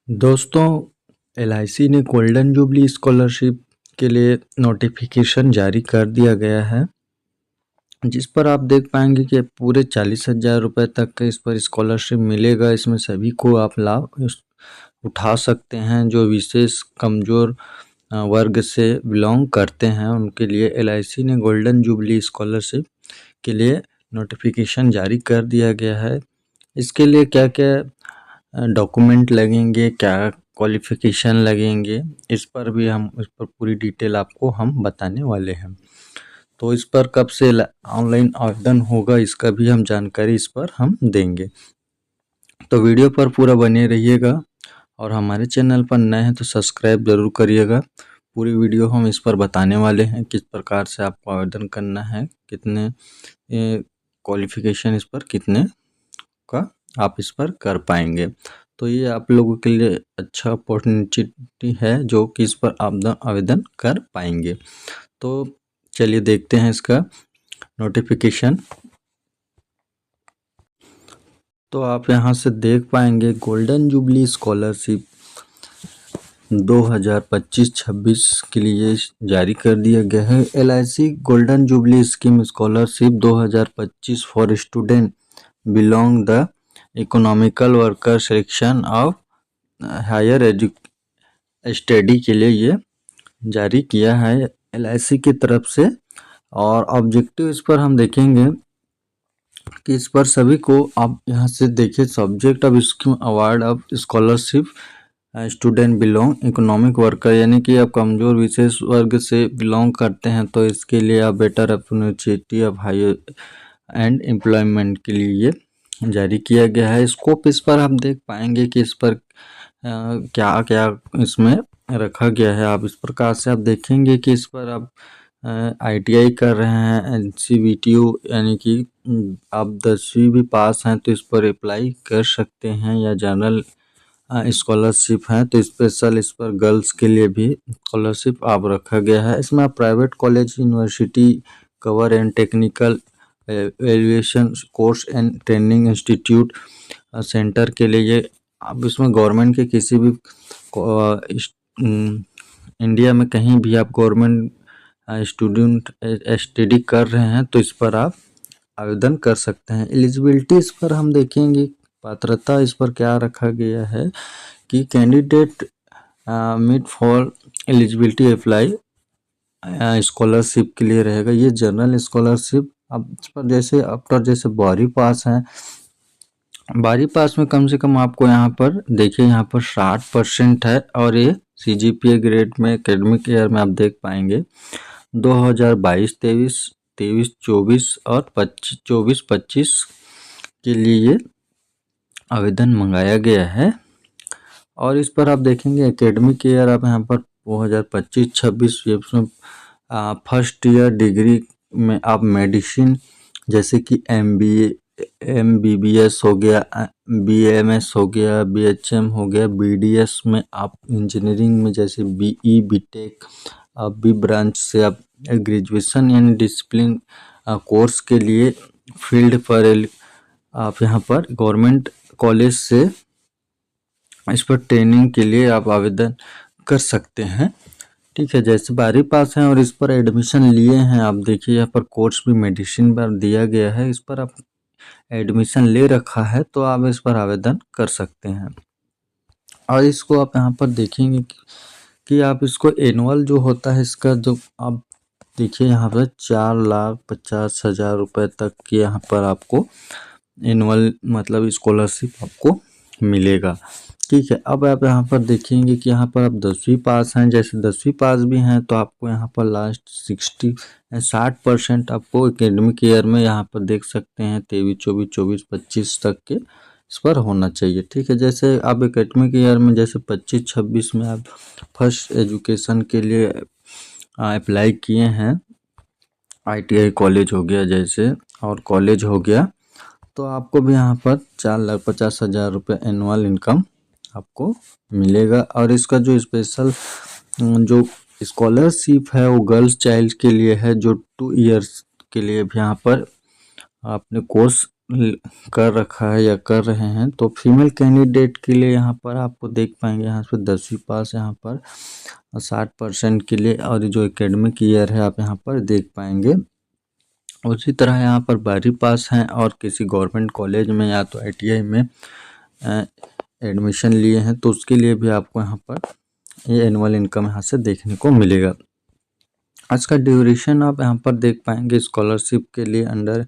दोस्तों, एलआईसी ने golden jubilee scholarship के लिए नोटिफिकेशन जारी कर दिया गया है, जिस पर आप देख पाएंगे कि पूरे 40,000 रुपये तक का इस पर स्कॉलरशिप मिलेगा। इसमें सभी को आप लाभ उठा सकते हैं। जो विशेष कमज़ोर वर्ग से बिलोंग करते हैं उनके लिए एलआईसी ने गोल्डन जुबली स्कॉलरशिप के लिए नोटिफिकेशन जारी कर दिया गया है। इसके लिए क्या क्या डॉक्यूमेंट लगेंगे, क्या क्वालिफिकेशन लगेंगे, इस पर पूरी डिटेल आपको हम बताने वाले हैं। तो इस पर कब से ऑनलाइन आवेदन होगा, इसका भी हम जानकारी इस पर हम देंगे। तो वीडियो पर पूरा बने रहिएगा और हमारे चैनल पर नए हैं तो सब्सक्राइब ज़रूर करिएगा। पूरी वीडियो हम इस पर बताने वाले हैं किस प्रकार से आपको आवेदन करना है, कितने क्वालिफिकेशन इस पर कितने का आप इस पर कर पाएंगे। तो ये आप लोगों के लिए अच्छा अपॉर्चुनिटी है जो कि इस पर आवेदन कर पाएंगे। तो चलिए देखते हैं इसका नोटिफिकेशन। तो आप यहाँ से देख पाएंगे गोल्डन जुबली स्कॉलरशिप 2025-26 के लिए जारी कर दिया गया है। LIC golden jubilee scheme scholarship 2025 for student belong the economical worker section of higher study के लिए ये जारी किया है एलआईसी की तरफ से। और ऑब्जेक्टिव इस पर हम देखेंगे कि इस पर सभी को आप यहाँ से देखिए, subject of scheme award of scholarship student belong economic worker, यानी कि आप कमज़ोर विशेष वर्ग से बिलोंग करते हैं तो इसके लिए आप better opportunity of higher and employment के लिए ये जारी किया गया है। स्कोप इस पर हम देख पाएंगे कि इस पर क्या क्या इसमें रखा गया है। आप इस प्रकार से आप देखेंगे कि इस पर आप आईटीआई कर रहे हैं, एनसीवीटीयू यानी कि आप 10वीं भी पास हैं तो इस पर अप्लाई कर सकते हैं, या जनरल स्कॉलरशिप है तो स्पेशल इस पर गर्ल्स के लिए भी स्कॉलरशिप आप रखा गया है। इसमें आप private college, university, cover and technical aviation course and training institute centre के लिए आप इसमें गवर्नमेंट के किसी भी इंडिया में कहीं भी आप गवर्नमेंट स्टूडेंट स्टडी कर रहे हैं तो इस पर आप आवेदन कर सकते हैं। एलिजिबिलिटी इस पर हम देखेंगे, पात्रता इस पर क्या रखा गया है कि candidate meet for eligibility apply scholarship के लिए रहेगा। ये जनरल स्कॉलरशिप अब इस पर जैसे आफ्टर जैसे 12वीं पास हैं, 12वीं पास में कम से कम आपको यहाँ पर देखिए, यहाँ पर 60% है। और ये सीजीपीए ग्रेड में एकेडमिक ईयर में आप देख पाएंगे 2022-23, 23-24 और 24-25 के लिए ये आवेदन मंगाया गया है। और इस पर आप देखेंगे एकेडमिक ईयर आप यहाँ पर 2025-26 इसमें फर्स्ट ईयर डिग्री में आप मेडिसिन जैसे कि एमबीए, एमबीबीएस हो गया, बीएमएस हो गया, बीएचएम हो गया, बीडीएस में आप इंजीनियरिंग में जैसे बीई, बीटेक, बी ब्रांच से आप ग्रेजुएशन यानी डिसिप्लिन कोर्स के लिए फील्ड पर आप यहाँ पर गवर्नमेंट कॉलेज से इस पर ट्रेनिंग के लिए आप आवेदन कर सकते हैं। ठीक है, जैसे 12वीं पास हैं और इस पर एडमिशन लिए हैं, आप देखिए यहाँ पर कोर्स भी मेडिसिन पर दिया गया है, इस पर आप एडमिशन ले रखा है तो आप इस पर आवेदन कर सकते हैं। और इसको आप यहाँ पर देखेंगे कि आप इसको एनुअल जो होता है इसका जो आप देखिए यहाँ पर 4,50,000 रुपये तक की यहाँ पर आपको एनुअल मतलब स्कॉलरशिप आपको मिलेगा। ठीक है, अब आप यहाँ पर देखेंगे कि यहाँ पर आप 10वीं पास हैं, जैसे 10वीं पास भी हैं तो आपको यहाँ पर लास्ट 60% आपको एकेडमिक ईयर में यहाँ पर देख सकते हैं 23-24, 24-25 तक के इस पर होना चाहिए। ठीक है, जैसे आप एकेडमिक ईयर में जैसे 25-26 में आप फर्स्ट एजुकेशन के लिए अप्लाई किए हैं, आईटीआई कॉलेज हो गया जैसे और कॉलेज हो गया, तो आपको भी यहाँ पर 4,50,000 रुपये एनुअल इनकम आपको मिलेगा। और इसका जो स्पेशल जो स्कॉलरशिप है वो गर्ल्स चाइल्ड के लिए है, जो 2 इयर्स के लिए भी यहाँ पर आपने कोर्स कर रखा है या कर रहे हैं, तो फीमेल कैंडिडेट के लिए यहाँ पर आपको देख पाएंगे यहाँ पर 10वीं पास यहाँ पर 60% के लिए, और जो एकेडमिक ईयर है आप यहाँ पर देख पाएंगे। उसी तरह यहाँ पर 12वीं पास हैं और किसी गवर्नमेंट कॉलेज में या तो ITI में एडमिशन लिए हैं, तो उसके लिए भी आपको यहाँ पर ये एनुअल इनकम यहाँ से देखने को मिलेगा। आज का ड्यूरेशन आप यहाँ पर देख पाएंगे स्कॉलरशिप के लिए under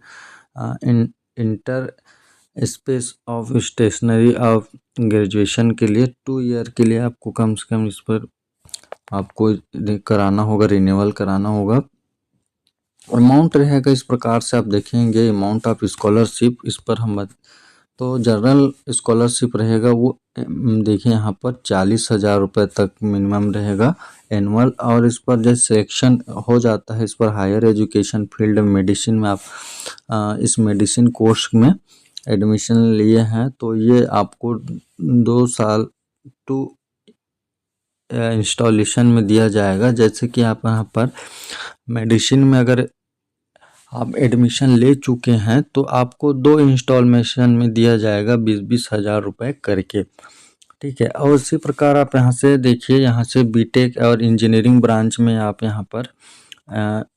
inter space of stationery of graduation के लिए 2 ईयर के लिए आपको कम से कम इस पर आपको कराना होगा, रिन्यूअल कराना होगा। अमाउंट रहेगा इस प्रकार से, आप देखेंगे अमाउंट ऑफ स्कॉलरशिप, इस पर हम तो जनरल स्कॉलरशिप रहेगा वो देखिए यहाँ पर 40,000 रुपये तक मिनिमम रहेगा एनुअल। और इस पर जैसे सिलेक्शन हो जाता है, इस पर हायर एजुकेशन फील्ड मेडिसिन में आप इस मेडिसिन कोर्स में एडमिशन लिए हैं, तो ये आपको 2 साल टू इंस्टॉलेशन में दिया जाएगा। जैसे कि आप यहाँ पर मेडिसिन में अगर आप एडमिशन ले चुके हैं तो आपको 2 इंस्टॉलमेशन में दिया जाएगा 20-20 हज़ार रुपये करके, ठीक है। और उसी प्रकार आप यहाँ से देखिए, यहाँ से बीटेक और इंजीनियरिंग ब्रांच में आप यहाँ पर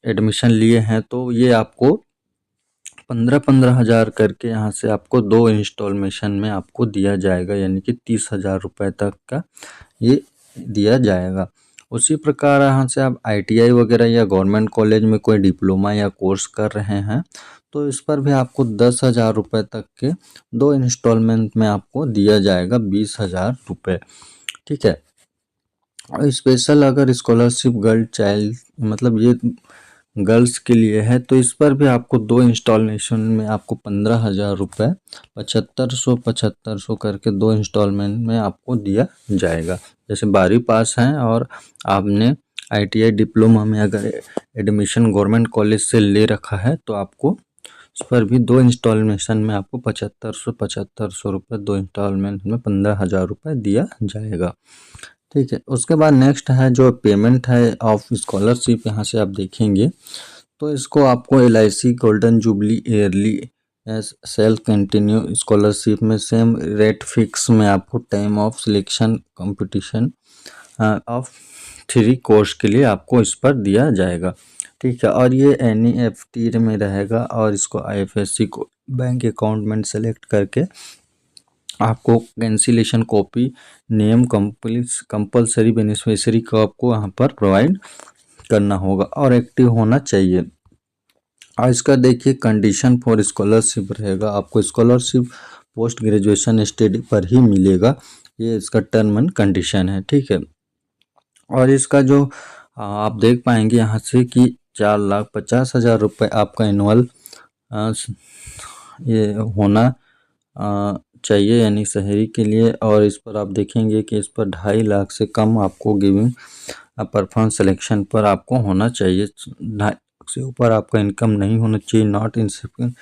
एडमिशन लिए हैं, तो ये आपको 15-15 हज़ार करके यहाँ से आपको 2 इंस्टॉलमेशन में आपको दिया जाएगा, यानी कि 30,000 रुपये तक का ये दिया जाएगा। उसी प्रकार यहाँ से आप ITI वगैरह या गवर्नमेंट कॉलेज में कोई डिप्लोमा या कोर्स कर रहे हैं, तो इस पर भी आपको 10,000 रुपये तक के 2 इंस्टॉलमेंट में आपको दिया जाएगा 20,000 रुपये, ठीक है। और स्पेशल अगर स्कॉलरशिप गर्ल चाइल्ड मतलब ये गर्ल्स के लिए है, तो इस पर भी आपको 2 इंस्टॉलेशन में आपको 15,000 रुपये 7500 करके 2 इंस्टॉलमेंट में आपको दिया जाएगा। जैसे 12वीं पास हैं और आपने ITI डिप्लोमा में अगर एडमिशन गवर्नमेंट कॉलेज से ले रखा है, तो आपको इस पर भी 2 इंस्टॉलमेशन में आपको 7500 रुपये 2 इंस्टॉलमेंट में 15,000 रुपये दिया जाएगा, ठीक है। उसके बाद नेक्स्ट है जो पेमेंट है ऑफ स्कॉलरशिप, यहाँ से आप देखेंगे तो इसको आपको LIC golden jubilee yearly self continue scholarship में सेम रेट फिक्स में आपको time of selection competition of 3 course के लिए आपको इस पर दिया जाएगा, ठीक है। और ये NEFT में रहेगा और इसको IFSC को बैंक अकाउंट में सेलेक्ट करके आपको cancellation copy name compulsory beneficiary को आपको यहाँ पर प्रोवाइड करना होगा और एक्टिव होना चाहिए। और इसका देखिए कंडीशन फॉर स्कॉलरशिप रहेगा, आपको स्कॉलरशिप पोस्ट ग्रेजुएशन स्टडी पर ही मिलेगा, ये इसका टर्म एंड कंडीशन है, ठीक है। और इसका जो आप देख पाएंगे यहाँ से कि 4,50,000 रुपये आपका एनुअल ये होना चाहिए, यानी शहरी के लिए। और इस पर आप देखेंगे कि इस पर 2.5 लाख से कम आपको गिविंग परफॉर्मेंस सिलेक्शन पर आपको होना चाहिए, 2.5 लाख से ऊपर आपका इनकम नहीं होना चाहिए, नॉट इनसिग्निफिकेंट,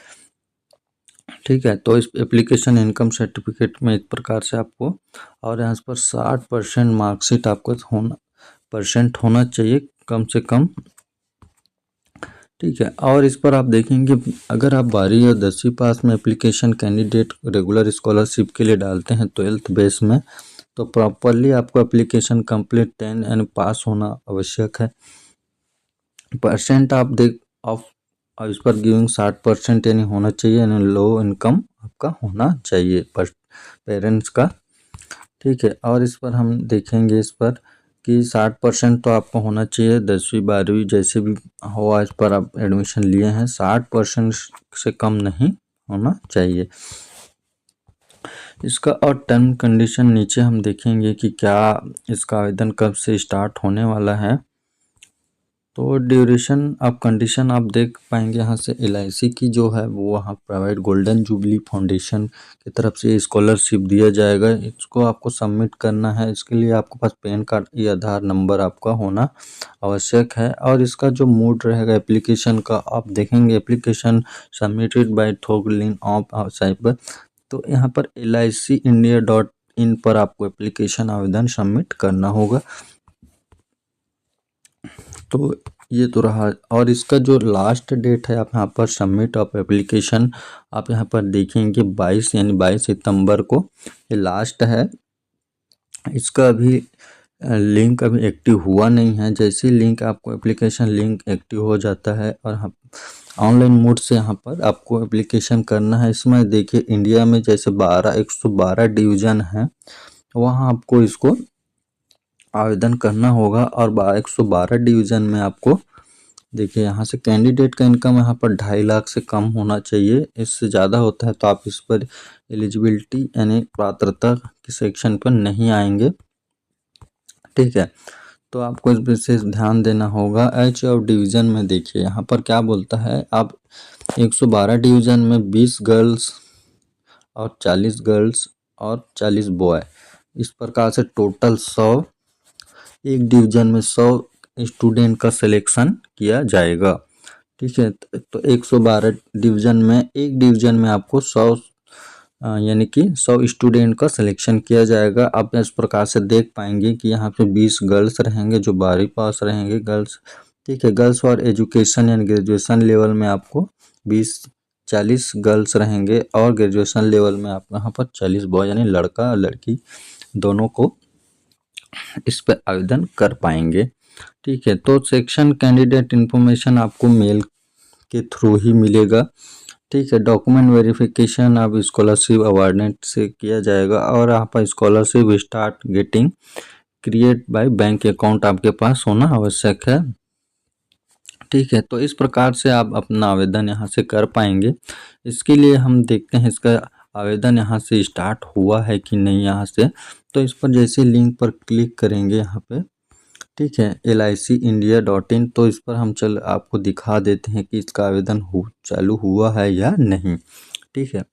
ठीक है। तो इस एप्लीकेशन इनकम सर्टिफिकेट में इस प्रकार से आपको, और यहाँ पर 60% मार्कशीट आपको होना चाहिए कम से कम, ठीक है। और इस पर आप देखेंगे अगर आप 12वीं और 10वीं पास में एप्लीकेशन कैंडिडेट रेगुलर स्कॉलरशिप के लिए डालते हैं 12th बेस में, तो प्रॉपरली आपको एप्लीकेशन कंप्लीट 10 एंड पास होना आवश्यक है। परसेंट आप देख ऑफ और इस पर गिविंग 60% यानी होना चाहिए, यानी लो इनकम आपका होना चाहिए पेरेंट्स का, ठीक है। और इस पर हम देखेंगे इस पर कि 60% तो आपको होना चाहिए, 10वीं 12वीं जैसे भी हो इस पर आप एडमिशन लिए हैं 60% से कम नहीं होना चाहिए इसका। और टर्म कंडीशन नीचे हम देखेंगे कि क्या इसका आवेदन कब से स्टार्ट होने वाला है। तो ड्यूरेशन आप कंडीशन आप देख पाएंगे यहाँ से LIC की जो है वो वहाँ प्रोवाइड गोल्डन जुबली फाउंडेशन की तरफ से स्कॉलरशिप दिया जाएगा, इसको आपको सबमिट करना है। इसके लिए आपके पास पैन कार्ड या आधार नंबर आपका होना आवश्यक है। और इसका जो मोड रहेगा एप्लीकेशन का आप देखेंगे, एप्लीकेशन सबमिटेड बाय थोगलिन ऑफ साइबर, तो यहाँ पर LICindia.in पर आपको एप्लीकेशन आवेदन सबमिट करना होगा। तो ये तो रहा। और इसका जो लास्ट डेट है आप यहाँ पर सबमिट ऑफ एप्लीकेशन आप यहाँ पर देखेंगे 22 यानी 22 सितंबर को ये लास्ट है। इसका अभी लिंक अभी एक्टिव हुआ नहीं है। जैसे लिंक आपको एप्लीकेशन लिंक एक्टिव हो जाता है और हम ऑनलाइन मोड से यहाँ पर आपको एप्लीकेशन करना है। इसमें देखिए इंडिया में जैसे 112 डिवीज़न है, वहाँ आपको इसको आवेदन करना होगा। और 112 डिवीज़न में आपको देखिए यहाँ से कैंडिडेट का इनकम यहाँ पर 2.5 लाख से कम होना चाहिए। इससे ज़्यादा होता है तो आप इस पर एलिजिबिलिटी यानी पात्रता के सेक्शन पर नहीं आएंगे। ठीक है, तो आपको इस विशेष ध्यान देना होगा। एच ऑफ डिवीज़न में देखिए यहाँ पर क्या बोलता है, आप 112 डिवीज़न में 20 गर्ल्स और 40 गर्ल्स और 40 बॉय, इस प्रकार से टोटल 100, एक डिवीज़न में 100 स्टूडेंट का सिलेक्शन किया जाएगा। ठीक है, तो 112 डिवीज़न में एक डिवीज़न में आपको 100 यानी कि 100 स्टूडेंट का सिलेक्शन किया जाएगा। आप इस प्रकार से देख पाएंगे कि यहाँ पे 20 गर्ल्स रहेंगे जो 12वीं पास रहेंगे गर्ल्स। ठीक है, गर्ल्स और एजुकेशन यानी ग्रेजुएशन लेवल में आपको 40 गर्ल्स रहेंगे और ग्रेजुएशन लेवल में आप यहाँ पर 40 बॉय यानी लड़का और लड़की दोनों को इस पर आवेदन कर पाएंगे। ठीक है, तो सेक्शन कैंडिडेट इन्फॉर्मेशन आपको मेल के थ्रू ही मिलेगा। ठीक है, डॉक्यूमेंट वेरिफिकेशन आप स्कॉलरशिप अवार्डेंट से किया जाएगा और यहाँ पर scholarship start getting create by bank account आपके पास होना आवश्यक है। ठीक है, तो इस प्रकार से आप अपना आवेदन यहाँ से कर पाएंगे। इसके लिए हम देखते हैं इसका आवेदन यहाँ से स्टार्ट हुआ है कि नहीं। यहाँ से तो इस पर जैसे लिंक पर क्लिक करेंगे यहाँ पे, ठीक है, LICindia.in, तो इस पर हम आपको दिखा देते हैं कि इसका आवेदन चालू हुआ है या नहीं। ठीक है,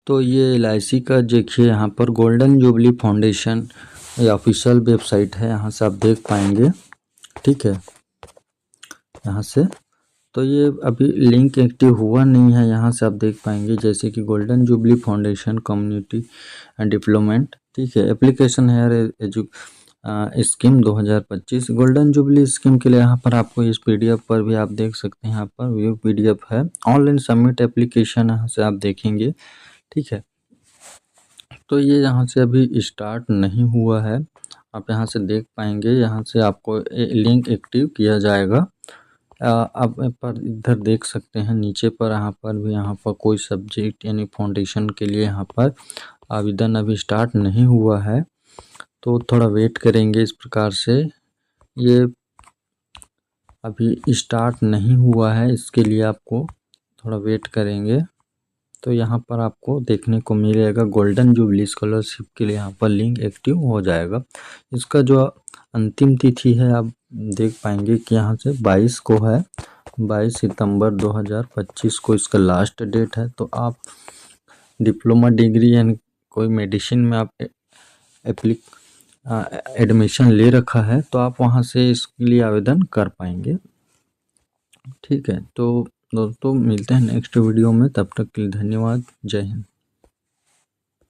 तो ये LIC का देखिए यहाँ पर गोल्डन जुबली फाउंडेशन ये ऑफिशियल वेबसाइट है, यहाँ से आप देख पाएंगे। ठीक है, यहाँ से तो ये अभी लिंक एक्टिव हुआ नहीं है, यहाँ से आप देख पाएंगे जैसे कि golden jubilee foundation community and development. ठीक है, एप्लीकेशन है स्कीम 2025 गोल्डन जुबली स्कीम के लिए यहाँ पर आपको इस PDF पर भी आप देख सकते हैं। यहाँ पर व्यू PDF है, ऑनलाइन सबमिट एप्लीकेशन यहाँ से आप देखेंगे। ठीक है, तो ये यहाँ से अभी स्टार्ट नहीं हुआ है, आप यहाँ से देख पाएंगे। यहाँ से आपको लिंक एक्टिव किया जाएगा। आप पर इधर देख सकते हैं नीचे पर, यहाँ पर कोई सब्जेक्ट यानी फाउंडेशन के लिए यहाँ पर आवेदन अभी स्टार्ट नहीं हुआ है, तो थोड़ा वेट करेंगे। इस प्रकार से ये अभी स्टार्ट नहीं हुआ है, इसके लिए आपको थोड़ा वेट करेंगे। तो यहाँ पर आपको देखने को मिलेगा गोल्डन जुबली स्कॉलरशिप के लिए यहाँ पर लिंक एक्टिव हो जाएगा। इसका जो अंतिम तिथि है आप देख पाएंगे कि यहाँ से 22 को है, 22 सितंबर 2025 को इसका लास्ट डेट है। तो आप डिप्लोमा डिग्री यानी कोई मेडिसिन में आप एडमिशन ले रखा है तो आप वहाँ से इसके लिए आवेदन कर पाएंगे। ठीक है, तो दोस्तों मिलते हैं नेक्स्ट वीडियो में, तब तक के लिए धन्यवाद, जय हिंद।